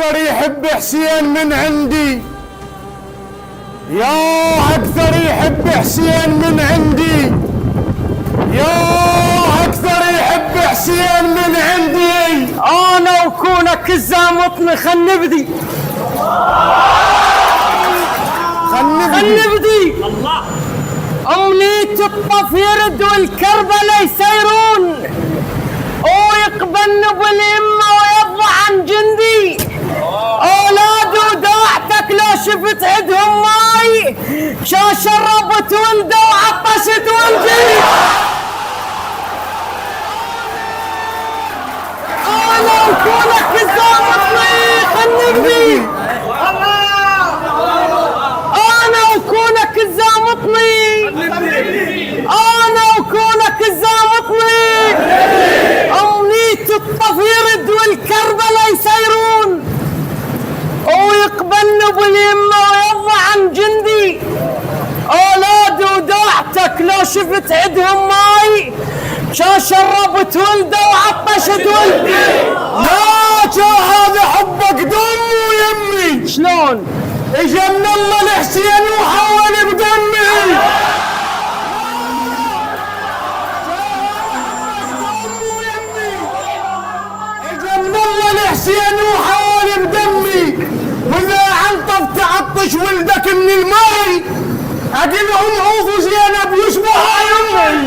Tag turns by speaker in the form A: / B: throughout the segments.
A: أكثر يحب حسين من عندي، يا أكثر يحب حسين من عندي، يا أكثر يحب حسين من عندي.
B: أنا وكونك الزامطني خل نبدي الله. أمنية الطف يرد والكربلة يسيرون، ويقبلن باليمة ويضع عن جندي. أولاد وداعتك لو شفت عدهم ماي شربت ولده وعطشت ولدي. أنا وكونك الزامطني خل نبدي، أنا وكونك الزامطني، أنا وكونك الزامطني. أمنية الطف يرد والكربلة يسيرون، ويقبلن باليمة ويضع عن جندي. أولاد وداعتك لو شفت عدهم ماي شربت ولده وعطشت ولدي.
A: لا هذا حبك دم ويمي.
B: شلون؟
A: اجا من الله الحسين وحول بدمي. اجا من الله الحسين وحول بدمي، واذا عنطف تعطش ولدك من الماي اقلهم عوف زينب يشبهها يمي.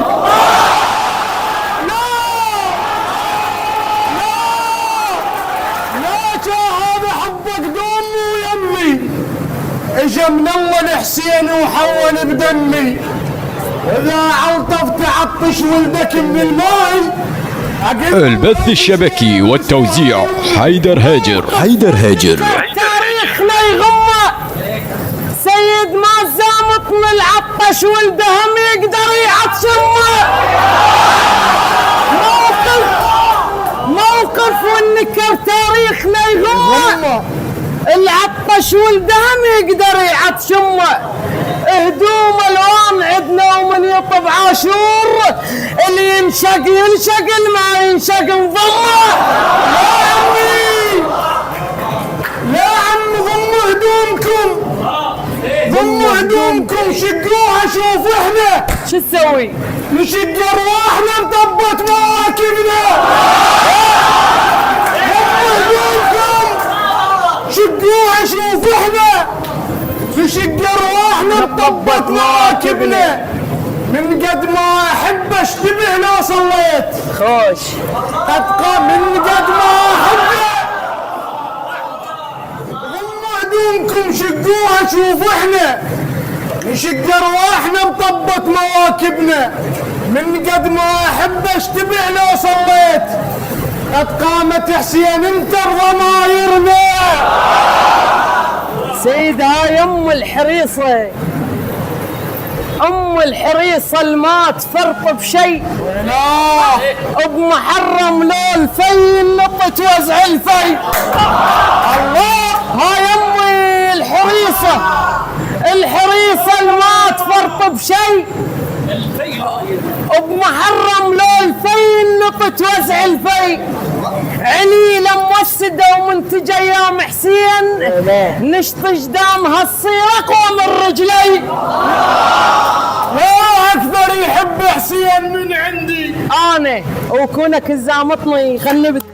A: هذا حبك دم ويمي. اجا من الله الحسين وحول بدمي، اذا علطف تعطش ولدك من الماي.
C: البث الشبكي والتوزيع حيدر هاجر.
B: تاريخنا يغمى سيد ما زامط من العطش ولده هم يقدر يعطش امه. موقف والنكر تاريخنا يغمى العطش ولده هم يقدر يعطش امه. هدوم الوان عدنا ومن يطب عاشور، اللي ينشق اللي ما ينشق نضمه.
A: يا عم ضموا هدومكم شقوها. شوف احنا
B: شو تسوي؟
A: نشق ارواحنا نطبط مواكبنا. ضموا هدومكم شقوها. شوف احنا نشق ارواحنا نطبط مواكبنا. من قد ما احب اشتبه لو صليت
B: خوش
A: ابقى من قد ما احب. هدومكم شقوها. شوف احنا نشق ارواحنا نطبط مواكبنا. من قد ما احب اشتبه لو صليت قد قامت حسين انتر ضمايرنا.
B: سيد هاي ام الحريصه، ام الحريصه الما تفرط بشيء.
A: لا
B: بمحرم لو الفي نطت وزع الفي. الله هاي امي الحريصه الما تفرط بشيء. بمحرم لو الفي نطت وزع الفي. عني موسده ومنتجه ايام حسين نشطج دامها الصير اقوى من رجلي.
A: لا اكثر يحب حسين من عندي.
B: انا وكونك الزامطني خل نبدا.